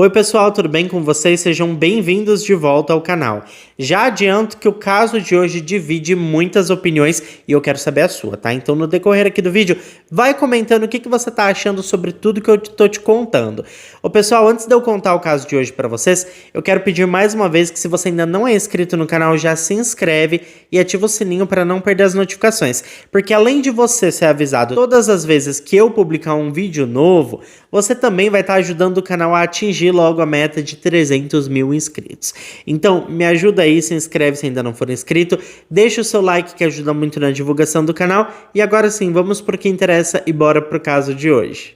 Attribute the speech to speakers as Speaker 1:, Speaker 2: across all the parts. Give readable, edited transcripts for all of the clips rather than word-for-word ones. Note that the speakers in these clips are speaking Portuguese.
Speaker 1: Oi pessoal, tudo bem com vocês? Sejam bem-vindos de volta ao canal. Já adianto que o caso de hoje divide muitas opiniões e eu quero saber a sua, tá? Então no decorrer aqui do vídeo, vai comentando o que você tá achando sobre tudo que eu tô te contando. Ô pessoal, antes de eu contar o caso de hoje pra vocês, eu quero pedir mais uma vez que se você ainda não é inscrito no canal, já se inscreve e ativa o sininho para não perder as notificações. Porque além de você ser avisado todas as vezes que eu publicar um vídeo novo, você também vai estar ajudando o canal a atingir logo a meta de 300 mil inscritos. Então, me ajuda aí, se inscreve se ainda não for inscrito, deixa o seu like que ajuda muito na divulgação do canal. E agora sim, vamos pro que interessa e bora pro caso de hoje.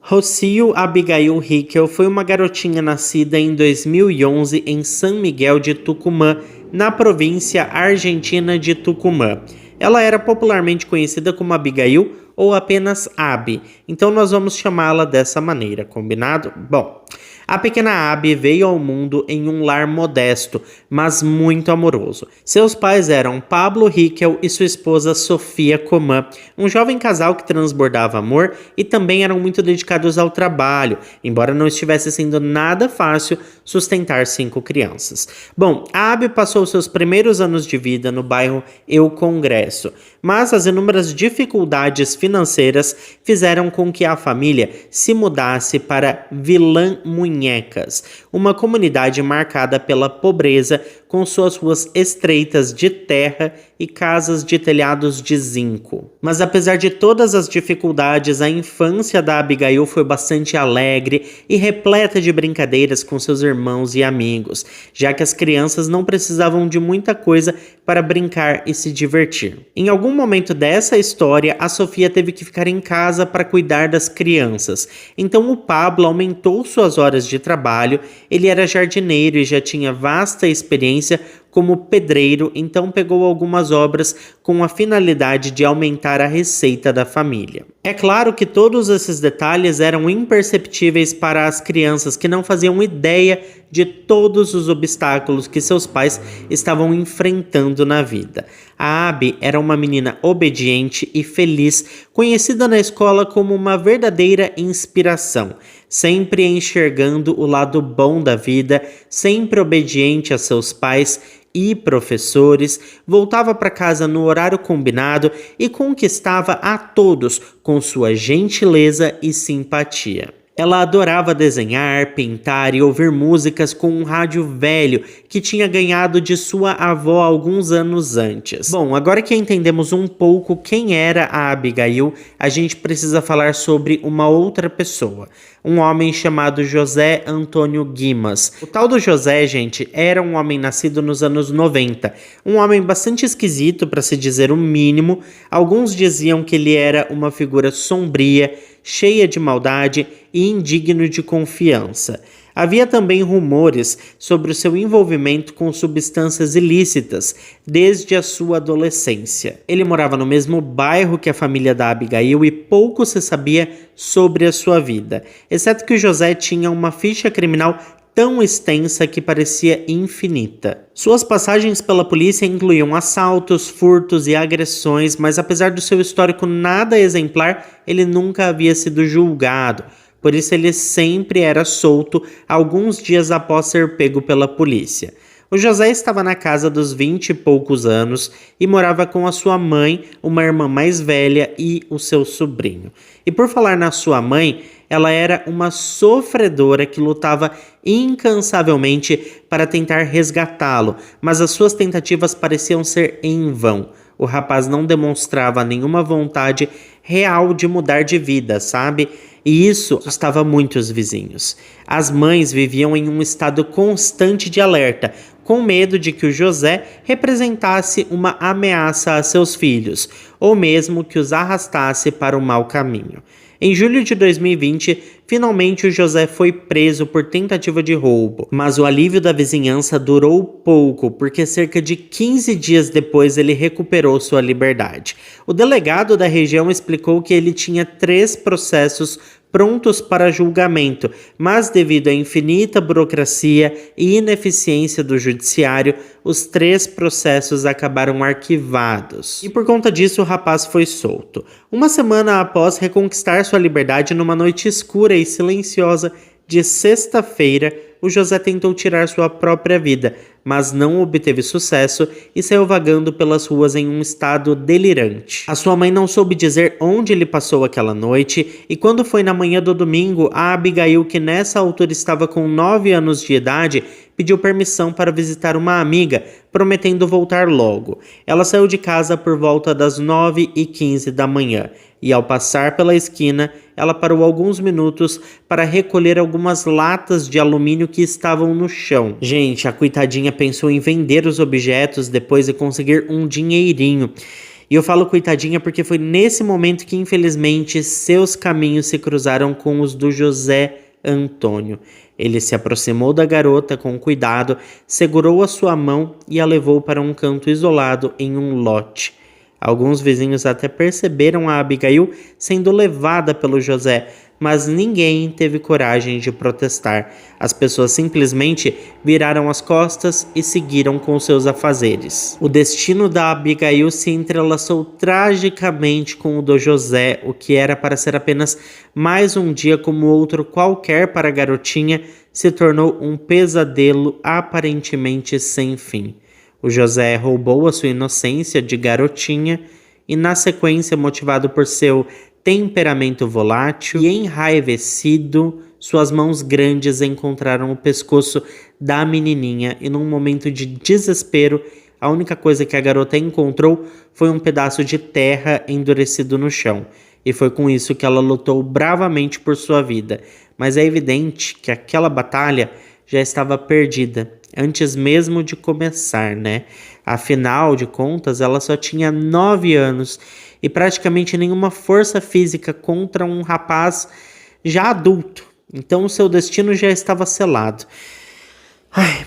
Speaker 1: Rocio Abigail Hickel foi uma garotinha nascida em 2011 em San Miguel de Tucumã, na província argentina de Tucumã. Ela era popularmente conhecida como Abigail ou apenas Abi, então nós vamos chamá-la dessa maneira, combinado? Bom, a pequena Abi veio ao mundo em um lar modesto, mas muito amoroso. Seus pais eram Pablo Hickel e sua esposa Sofia Comã, um jovem casal que transbordava amor e também eram muito dedicados ao trabalho, embora não estivesse sendo nada fácil sustentar 5 crianças. Bom, a Abi passou seus primeiros anos de vida no bairro Eu Congresso, mas as inúmeras dificuldades financeiras fizeram com que a família se mudasse para Vilã Munhecas, uma comunidade marcada pela pobreza, com suas ruas estreitas de terra e casas de telhados de zinco. Mas apesar de todas as dificuldades, a infância da Abigail foi bastante alegre e repleta de brincadeiras com seus irmãos e amigos, já que as crianças não precisavam de muita coisa para brincar e se divertir. Em algum momento dessa história, a Sofia teve que ficar em casa para cuidar das crianças. Então o Pablo aumentou suas horas de trabalho, ele era jardineiro e já tinha vasta experiência como pedreiro, então pegou algumas obras com a finalidade de aumentar a receita da família. É claro que todos esses detalhes eram imperceptíveis para as crianças que não faziam ideia de todos os obstáculos que seus pais estavam enfrentando na vida. A Abi era uma menina obediente e feliz, conhecida na escola como uma verdadeira inspiração, sempre enxergando o lado bom da vida, sempre obediente a seus pais e professores, voltava para casa no horário combinado e conquistava a todos com sua gentileza e simpatia. Ela adorava desenhar, pintar e ouvir músicas com um rádio velho que tinha ganhado de sua avó alguns anos antes. Bom, agora que entendemos um pouco quem era a Abigail, a gente precisa falar sobre uma outra pessoa, um homem chamado José Antônio Guimas. O tal do José, gente, era um homem nascido nos anos 90, um homem bastante esquisito, para se dizer o mínimo. Alguns diziam que ele era uma figura sombria, cheia de maldade e indigno de confiança. Havia também rumores sobre o seu envolvimento com substâncias ilícitas desde a sua adolescência. Ele morava no mesmo bairro que a família da Abigail e pouco se sabia sobre a sua vida, exceto que o José tinha uma ficha criminal tão extensa que parecia infinita. Suas passagens pela polícia incluíam assaltos, furtos e agressões, mas apesar do seu histórico nada exemplar, ele nunca havia sido julgado. Por isso ele sempre era solto alguns dias após ser pego pela polícia. O José estava na casa dos 20 e poucos anos e morava com a sua mãe, uma irmã mais velha e o seu sobrinho. E por falar na sua mãe, ela era uma sofredora que lutava incansavelmente para tentar resgatá-lo, mas as suas tentativas pareciam ser em vão. O rapaz não demonstrava nenhuma vontade real de mudar de vida, sabe? E isso assustava muito os vizinhos. As mães viviam em um estado constante de alerta, com medo de que o José representasse uma ameaça a seus filhos, ou mesmo que os arrastasse para o mau caminho. Em julho de 2020, finalmente o José foi preso por tentativa de roubo, mas o alívio da vizinhança durou pouco, porque cerca de 15 dias depois ele recuperou sua liberdade. O delegado da região explicou que ele tinha 3 processos prontos para julgamento, mas devido à infinita burocracia e ineficiência do judiciário, os 3 processos acabaram arquivados. E por conta disso, o rapaz foi solto. Uma semana após reconquistar sua liberdade numa noite escura e silenciosa de sexta-feira, o José tentou tirar sua própria vida, mas não obteve sucesso e saiu vagando pelas ruas em um estado delirante. A sua mãe não soube dizer onde ele passou aquela noite e quando foi na manhã do domingo, a Abigail, que nessa altura estava com 9 anos de idade, pediu permissão para visitar uma amiga, prometendo voltar logo. Ela saiu de casa por volta das 9h15 da manhã e, ao passar pela esquina, ela parou alguns minutos para recolher algumas latas de alumínio que estavam no chão. Gente, a coitadinha pensou em vender os objetos depois e conseguir um dinheirinho. E eu falo coitadinha porque foi nesse momento que, infelizmente, seus caminhos se cruzaram com os do José Antônio. Ele se aproximou da garota com cuidado, segurou a sua mão e a levou para um canto isolado em um lote. Alguns vizinhos até perceberam a Abigail sendo levada pelo José, mas ninguém teve coragem de protestar. As pessoas simplesmente viraram as costas e seguiram com seus afazeres. O destino da Abigail se entrelaçou tragicamente com o do José, o que era para ser apenas mais um dia como outro qualquer para a garotinha, se tornou um pesadelo aparentemente sem fim. O José roubou a sua inocência de garotinha e, na sequência, motivado por seu temperamento volátil e enraivecido, suas mãos grandes encontraram o pescoço da menininha e, num momento de desespero, a única coisa que a garota encontrou foi um pedaço de terra endurecido no chão. E foi com isso que ela lutou bravamente por sua vida. Mas é evidente que aquela batalha já estava perdida, antes mesmo de começar, né? Afinal de contas, ela só tinha 9 anos e praticamente nenhuma força física contra um rapaz já adulto. Então o seu destino já estava selado.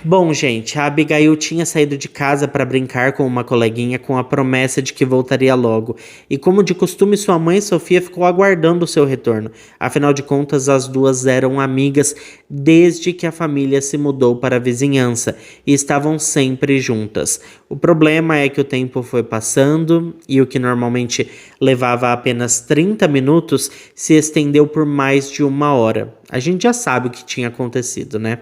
Speaker 1: Bom, gente, a Abigail tinha saído de casa para brincar com uma coleguinha com a promessa de que voltaria logo. E como de costume, sua mãe Sofia ficou aguardando o seu retorno. Afinal de contas, as duas eram amigas desde que a família se mudou para a vizinhança e estavam sempre juntas. O problema é que o tempo foi passando e o que normalmente levava apenas 30 minutos se estendeu por mais de 1 hora. A gente já sabe o que tinha acontecido, né?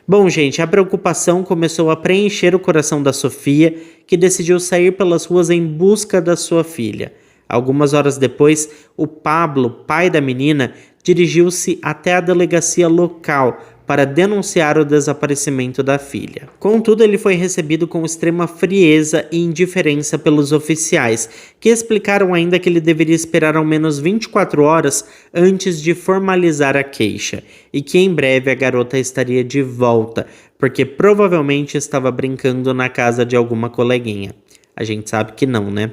Speaker 1: Bom, gente, a preocupação começou a preencher o coração da Sofia, que decidiu sair pelas ruas em busca da sua filha. Algumas horas depois, o Pablo, pai da menina, dirigiu-se até a delegacia local para denunciar o desaparecimento da filha. Contudo, ele foi recebido com extrema frieza e indiferença pelos oficiais, que explicaram ainda que ele deveria esperar ao menos 24 horas antes de formalizar a queixa, e que em breve a garota estaria de volta, porque provavelmente estava brincando na casa de alguma coleguinha. A gente sabe que não, né?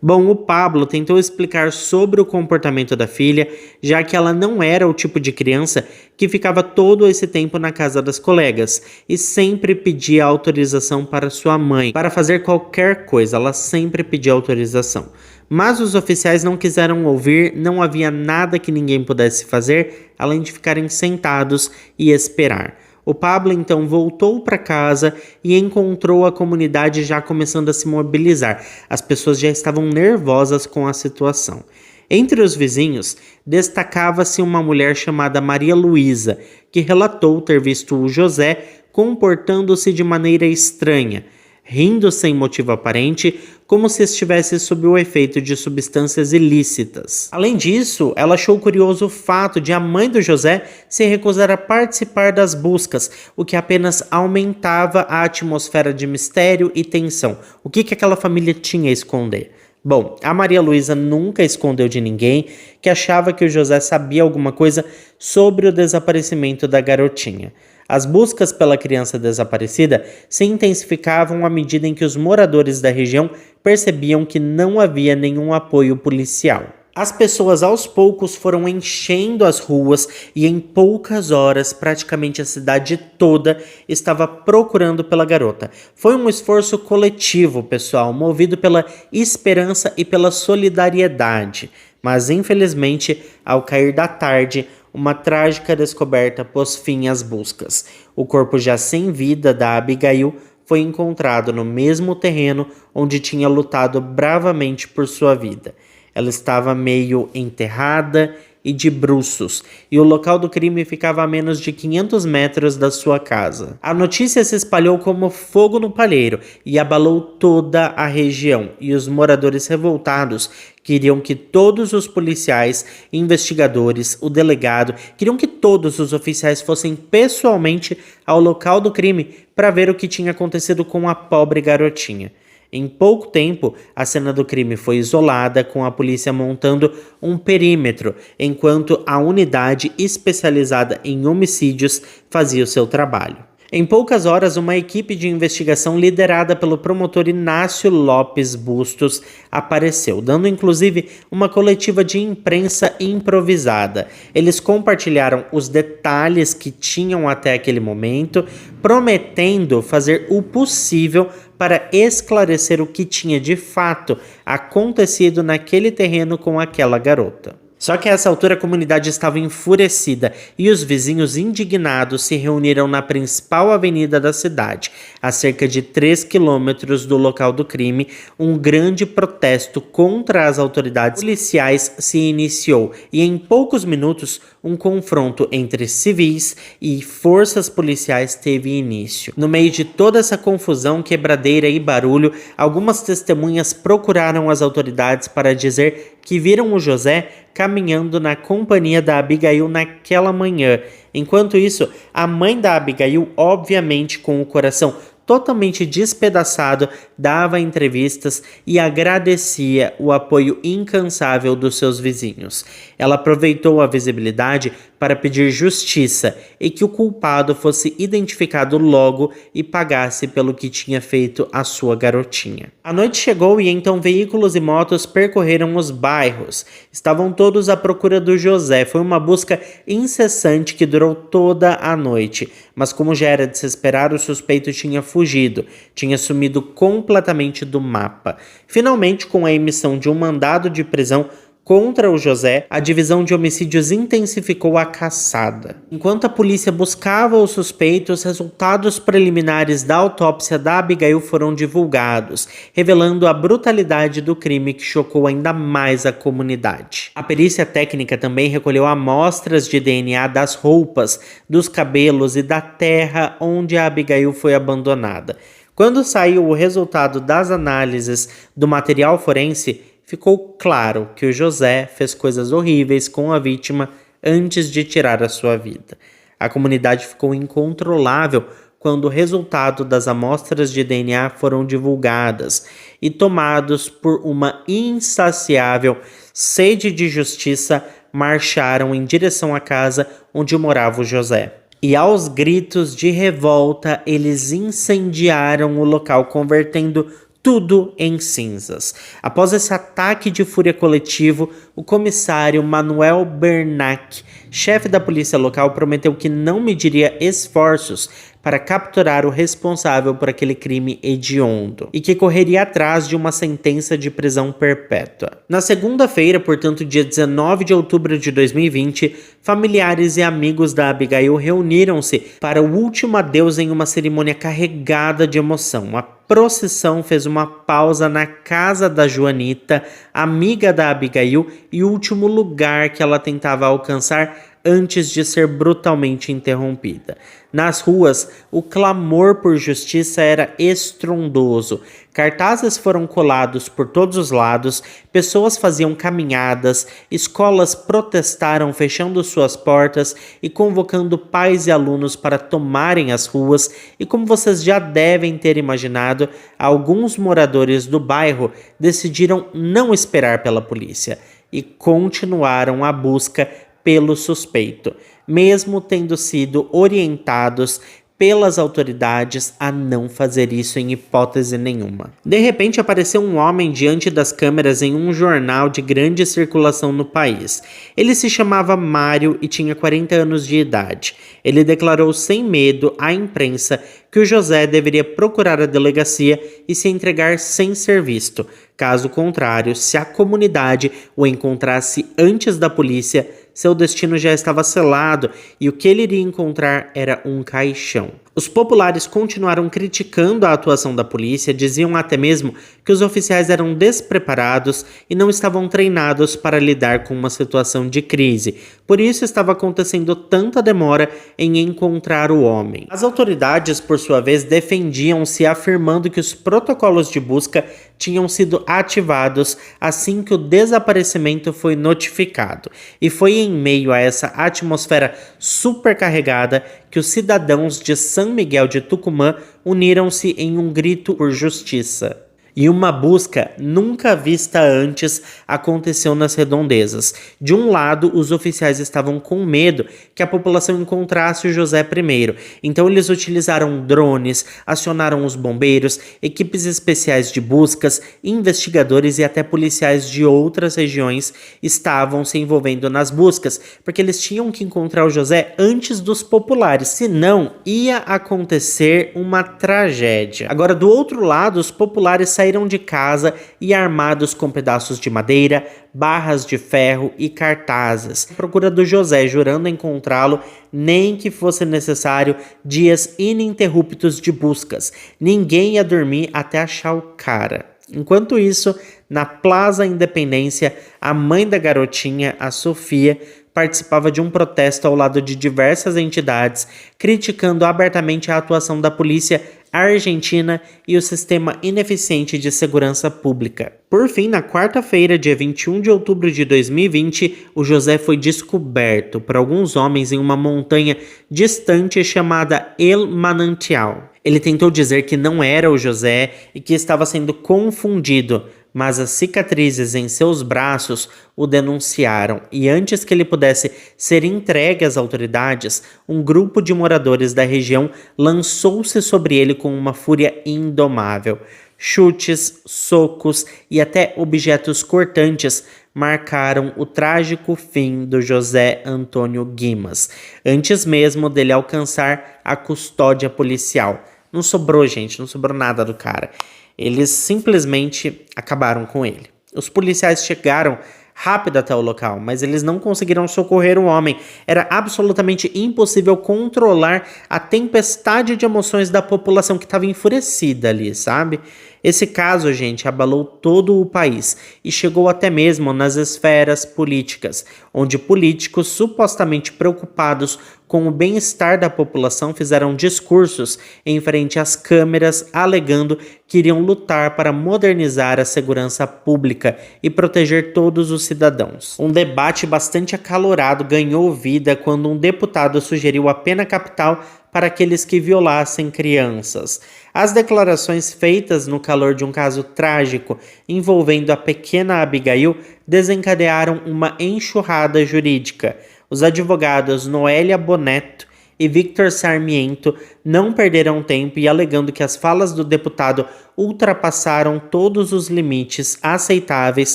Speaker 1: Bom, o Pablo tentou explicar sobre o comportamento da filha, já que ela não era o tipo de criança que ficava todo esse tempo na casa das colegas e sempre pedia autorização para sua mãe. Para fazer qualquer coisa, ela sempre pedia autorização. Mas os oficiais não quiseram ouvir, não havia nada que ninguém pudesse fazer, além de ficarem sentados e esperar. O Pablo então voltou para casa e encontrou a comunidade já começando a se mobilizar. As pessoas já estavam nervosas com a situação. Entre os vizinhos, destacava-se uma mulher chamada Maria Luísa, que relatou ter visto o José comportando-se de maneira estranha, rindo sem motivo aparente, como se estivesse sob o efeito de substâncias ilícitas. Além disso, ela achou curioso o fato de a mãe do José se recusar a participar das buscas, o que apenas aumentava a atmosfera de mistério e tensão. O que aquela família tinha a esconder? Bom, a Maria Luísa nunca escondeu de ninguém que achava que o José sabia alguma coisa sobre o desaparecimento da garotinha. As buscas pela criança desaparecida se intensificavam à medida em que os moradores da região percebiam que não havia nenhum apoio policial. As pessoas aos poucos foram enchendo as ruas e em poucas horas praticamente a cidade toda estava procurando pela garota. Foi um esforço coletivo, pessoal, movido pela esperança e pela solidariedade. Mas infelizmente, ao cair da tarde, uma trágica descoberta pôs fim às buscas. O corpo já sem vida da Abigail foi encontrado no mesmo terreno onde tinha lutado bravamente por sua vida. Ela estava meio enterrada e de bruços, e o local do crime ficava a menos de 500 metros da sua casa. A notícia se espalhou como fogo no palheiro e abalou toda a região, e os moradores revoltados queriam que todos os policiais, investigadores, o delegado, queriam que todos os oficiais fossem pessoalmente ao local do crime para ver o que tinha acontecido com a pobre garotinha. Em pouco tempo, a cena do crime foi isolada, com a polícia montando um perímetro, enquanto a unidade especializada em homicídios fazia o seu trabalho. Em poucas horas, uma equipe de investigação liderada pelo promotor Inácio Lopes Bustos apareceu, dando inclusive uma coletiva de imprensa improvisada. Eles compartilharam os detalhes que tinham até aquele momento, prometendo fazer o possível para esclarecer o que tinha de fato acontecido naquele terreno com aquela garota. Só que a essa altura a comunidade estava enfurecida e os vizinhos indignados se reuniram na principal avenida da cidade, a cerca de 3 quilômetros do local do crime. Um grande protesto contra as autoridades policiais se iniciou e em poucos minutos um confronto entre civis e forças policiais teve início. No meio de toda essa confusão, quebradeira e barulho, algumas testemunhas procuraram as autoridades para dizer que viram o José caminhando na companhia da Abigail naquela manhã. Enquanto isso, a mãe da Abigail, obviamente com o coração totalmente despedaçado, dava entrevistas e agradecia o apoio incansável dos seus vizinhos. Ela aproveitou a visibilidade para pedir justiça e que o culpado fosse identificado logo e pagasse pelo que tinha feito à sua garotinha. A noite chegou e então veículos e motos percorreram os bairros. Estavam todos à procura do José. Foi uma busca incessante que durou toda a noite. Mas como já era de se esperar, o suspeito tinha fugido, tinha sumido completamente do mapa. Finalmente, com a emissão de um mandado de prisão contra o José, a divisão de homicídios intensificou a caçada. Enquanto a polícia buscava o suspeito, os resultados preliminares da autópsia da Abigail foram divulgados, revelando a brutalidade do crime que chocou ainda mais a comunidade. A perícia técnica também recolheu amostras de DNA das roupas, dos cabelos e da terra onde a Abigail foi abandonada. Quando saiu o resultado das análises do material forense, ficou claro que o José fez coisas horríveis com a vítima antes de tirar a sua vida. A comunidade ficou incontrolável quando o resultado das amostras de DNA foram divulgadas e, tomados por uma insaciável sede de justiça, marcharam em direção à casa onde morava o José. E aos gritos de revolta, eles incendiaram o local, convertendo tudo em cinzas. Após esse ataque de fúria coletivo, o comissário Manuel Bernac, chefe da polícia local, prometeu que não mediria esforços para capturar o responsável por aquele crime hediondo e que correria atrás de uma sentença de prisão perpétua. Na segunda-feira, portanto, dia 19 de outubro de 2020, familiares e amigos da Abigail reuniram-se para o último adeus em uma cerimônia carregada de emoção. A procissão fez uma pausa na casa da Joanita, amiga da Abigail, e último lugar que ela tentava alcançar antes de ser brutalmente interrompida. Nas ruas, o clamor por justiça era estrondoso. Cartazes foram colados por todos os lados, pessoas faziam caminhadas, escolas protestaram fechando suas portas e convocando pais e alunos para tomarem as ruas, e como vocês já devem ter imaginado, alguns moradores do bairro decidiram não esperar pela polícia e continuaram a busca pelo suspeito, mesmo tendo sido orientados pelas autoridades a não fazer isso em hipótese nenhuma. De repente apareceu um homem diante das câmeras em um jornal de grande circulação no país. Ele se chamava Mário e tinha 40 anos de idade. Ele declarou sem medo à imprensa que o José deveria procurar a delegacia e se entregar sem ser visto. Caso contrário, se a comunidade o encontrasse antes da polícia, seu destino já estava selado e o que ele iria encontrar era um caixão. Os populares continuaram criticando a atuação da polícia, diziam até mesmo que os oficiais eram despreparados e não estavam treinados para lidar com uma situação de crise. Por isso estava acontecendo tanta demora em encontrar o homem. As autoridades, por sua vez, defendiam-se afirmando que os protocolos de busca tinham sido ativados assim que o desaparecimento foi notificado. E foi em meio a essa atmosfera supercarregada que os cidadãos de São Miguel de Tucumã uniram-se em um grito por justiça. E uma busca nunca vista antes aconteceu nas redondezas. De um lado, os oficiais estavam com medo que a população encontrasse o José primeiro. Então eles utilizaram drones, acionaram os bombeiros, equipes especiais de buscas, investigadores e até policiais de outras regiões estavam se envolvendo nas buscas, porque eles tinham que encontrar o José antes dos populares, senão ia acontecer uma tragédia. Agora, do outro lado, os populares saíram de casa e armados com pedaços de madeira, barras de ferro e cartazes, à procura do José, jurando encontrá-lo, nem que fosse necessário dias ininterruptos de buscas. Ninguém ia dormir até achar o cara. Enquanto isso, na Plaza Independência, a mãe da garotinha, a Sofia, participava de um protesto ao lado de diversas entidades, criticando abertamente a atuação da polícia argentina e o sistema ineficiente de segurança pública. Por fim, na quarta-feira, dia 21 de outubro de 2020, o José foi descoberto por alguns homens em uma montanha distante chamada El Manantial. Ele tentou dizer que não era o José e que estava sendo confundido, mas as cicatrizes em seus braços o denunciaram e antes que ele pudesse ser entregue às autoridades, um grupo de moradores da região lançou-se sobre ele com uma fúria indomável. Chutes, socos e até objetos cortantes marcaram o trágico fim do José Antônio Guimas, antes mesmo dele alcançar a custódia policial. Não sobrou, gente, não sobrou nada do cara. Eles simplesmente acabaram com ele. Os policiais chegaram rápido até o local, mas eles não conseguiram socorrer o homem. Era absolutamente impossível controlar a tempestade de emoções da população que estava enfurecida ali, sabe? Esse caso, gente, abalou todo o país e chegou até mesmo nas esferas políticas, onde políticos supostamente preocupados com o bem-estar da população fizeram discursos em frente às câmeras, alegando que iriam lutar para modernizar a segurança pública e proteger todos os cidadãos. Um debate bastante acalorado ganhou vida quando um deputado sugeriu a pena capital para aqueles que violassem crianças. As declarações feitas no calor de um caso trágico envolvendo a pequena Abigail desencadearam uma enxurrada jurídica. Os advogados Noélia Bonetto e Victor Sarmiento não perderam tempo e, alegando que as falas do deputado ultrapassaram todos os limites aceitáveis,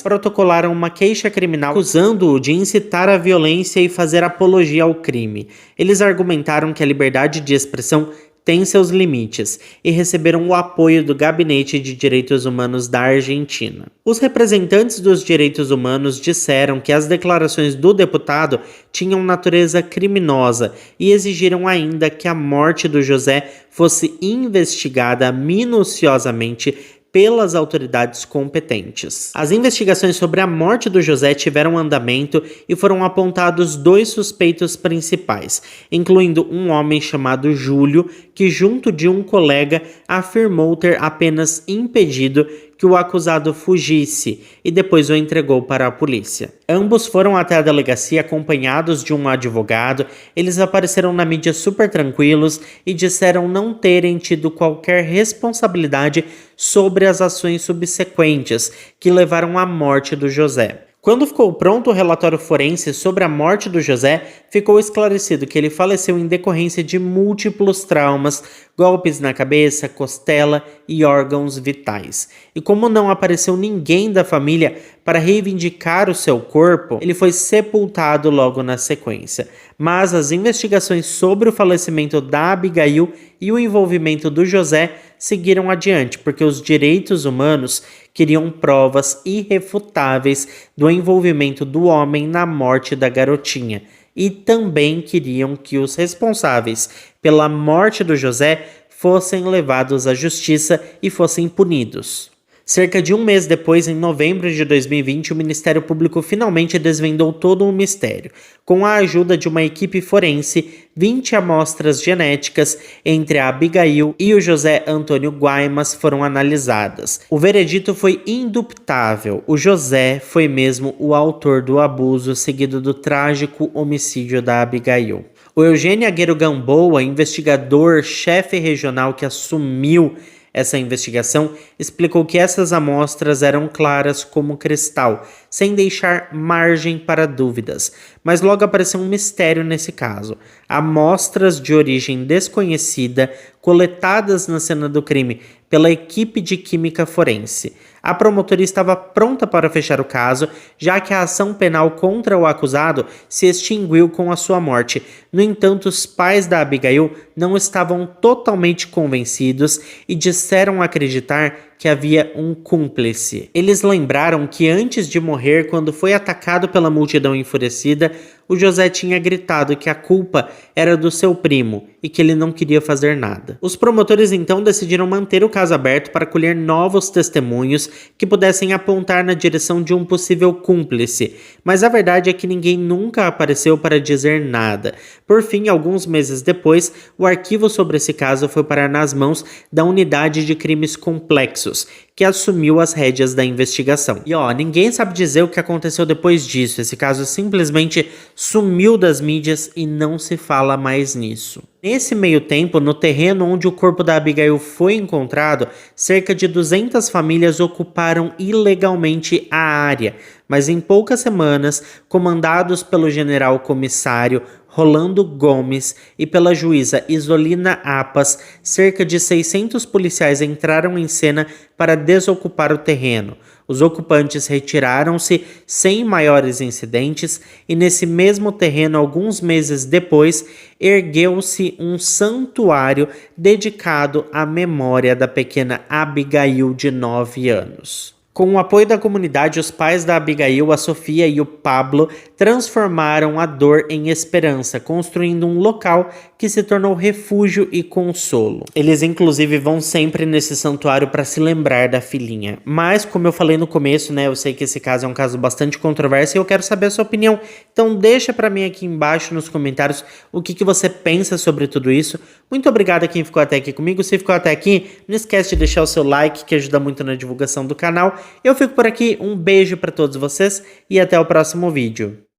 Speaker 1: protocolaram uma queixa criminal acusando-o de incitar a violência e fazer apologia ao crime. Eles argumentaram que a liberdade de expressão tem seus limites e receberam o apoio do Gabinete de Direitos Humanos da Argentina. Os representantes dos direitos humanos disseram que as declarações do deputado tinham natureza criminosa e exigiram ainda que a morte do José fosse investigada minuciosamente pelas autoridades competentes. As investigações sobre a morte do José tiveram andamento e foram apontados 2 suspeitos principais, incluindo um homem chamado Júlio, que junto de um colega afirmou ter apenas impedido que o acusado fugisse e depois o entregou para a polícia. Ambos foram até a delegacia acompanhados de um advogado. Eles apareceram na mídia super tranquilos e disseram não terem tido qualquer responsabilidade sobre as ações subsequentes que levaram à morte do José. Quando ficou pronto o relatório forense sobre a morte do José, ficou esclarecido que ele faleceu em decorrência de múltiplos traumas, golpes na cabeça, costela e órgãos vitais. E como não apareceu ninguém da família para reivindicar o seu corpo, ele foi sepultado logo na sequência. Mas as investigações sobre o falecimento da Abigail e o envolvimento do José seguiram adiante, porque os direitos humanos queriam provas irrefutáveis do envolvimento do homem na morte da garotinha e também queriam que os responsáveis pela morte do José fossem levados à justiça e fossem punidos. Cerca de um mês depois, em novembro de 2020, o Ministério Público finalmente desvendou todo o mistério. Com a ajuda de uma equipe forense, 20 amostras genéticas entre a Abigail e o José Antônio Guaimas foram analisadas. O veredito foi indubitável. O José foi mesmo o autor do abuso, seguido do trágico homicídio da Abigail. O Eugênio Agüero Gamboa, investigador-chefe regional que assumiu essa investigação, explicou que essas amostras eram claras como cristal, sem deixar margem para dúvidas. Mas logo apareceu um mistério nesse caso. Amostras de origem desconhecida coletadas na cena do crime pela equipe de química forense. A promotoria estava pronta para fechar o caso, já que a ação penal contra o acusado se extinguiu com a sua morte. No entanto, os pais da Abigail não estavam totalmente convencidos e disseram acreditar que havia um cúmplice. Eles lembraram que antes de morrer, quando foi atacado pela multidão enfurecida, o José tinha gritado que a culpa era do seu primo e que ele não queria fazer nada. Os promotores então decidiram manter o caso aberto para colher novos testemunhos que pudessem apontar na direção de um possível cúmplice, mas a verdade é que ninguém nunca apareceu para dizer nada. Por fim, alguns meses depois, o arquivo sobre esse caso foi parar nas mãos da Unidade de Crimes Complexos, que assumiu as rédeas da investigação. E ninguém sabe dizer o que aconteceu depois disso. Esse caso simplesmente sumiu das mídias e não se fala mais nisso. Nesse meio tempo, no terreno onde o corpo da Abigail foi encontrado, cerca de 200 famílias ocuparam ilegalmente a área, mas em poucas semanas, comandados pelo general comissário Rolando Gomes e pela juíza Isolina Apas, cerca de 600 policiais entraram em cena para desocupar o terreno. Os ocupantes retiraram-se sem maiores incidentes e nesse mesmo terreno, alguns meses depois, ergueu-se um santuário dedicado à memória da pequena Abigail de 9 anos. Com o apoio da comunidade, os pais da Abigail, a Sofia e o Pablo, transformaram a dor em esperança, construindo um local que se tornou refúgio e consolo. Eles inclusive vão sempre nesse santuário para se lembrar da filhinha. Mas, como eu falei no começo, eu sei que esse caso é um caso bastante controverso e eu quero saber a sua opinião. Então deixa para mim aqui embaixo nos comentários o que você pensa sobre tudo isso. Muito obrigado a quem ficou até aqui comigo. Se ficou até aqui, não esquece de deixar o seu like, que ajuda muito na divulgação do canal. Eu fico por aqui, um beijo para todos vocês e até o próximo vídeo.